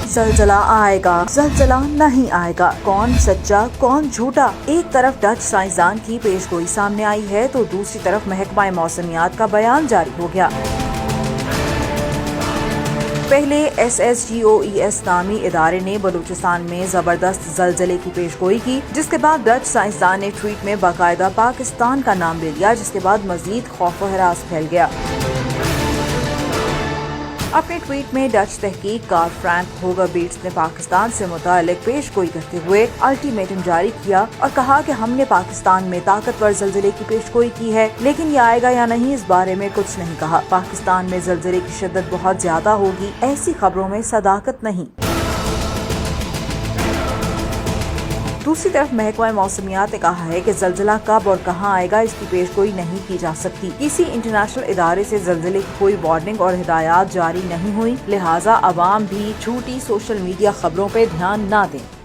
زلزلہ آئے گا، زلزلہ نہیں آئے گا، کون سچا کون جھوٹا؟ ایک طرف ڈچ سائنسدان کی پیش گوئی سامنے آئی ہے تو دوسری طرف محکمہ موسمیات کا بیان جاری ہو گیا۔ پہلے SSGOES نامی ادارے نے بلوچستان میں زبردست زلزلے کی پیش گوئی کی، جس کے بعد ڈچ سائنسدان نے ٹویٹ میں باقاعدہ پاکستان کا نام لے لیا، جس کے بعد مزید خوف و ہراس پھیل گیا۔ اپنے ٹویٹ میں ڈچ تحقیق کار فرینک ہوگربیٹس نے پاکستان سے متعلق پیش گوئی کرتے ہوئے الٹیمیٹم جاری کیا اور کہا کہ ہم نے پاکستان میں طاقتور زلزلے کی پیش گوئی کی ہے، لیکن یہ آئے گا یا نہیں اس بارے میں کچھ نہیں کہا۔ پاکستان میں زلزلے کی شدت بہت زیادہ ہوگی، ایسی خبروں میں صداقت نہیں۔ دوسری طرف محکمہ موسمیات نے کہا ہے کہ زلزلہ کب اور کہاں آئے گا اس کی پیش گوئی نہیں کی جا سکتی۔ کسی انٹرنیشنل ادارے سے زلزلے کی کوئی وارننگ اور ہدایات جاری نہیں ہوئی، لہٰذا عوام بھی جھوٹی سوشل میڈیا خبروں پہ دھیان نہ دیں۔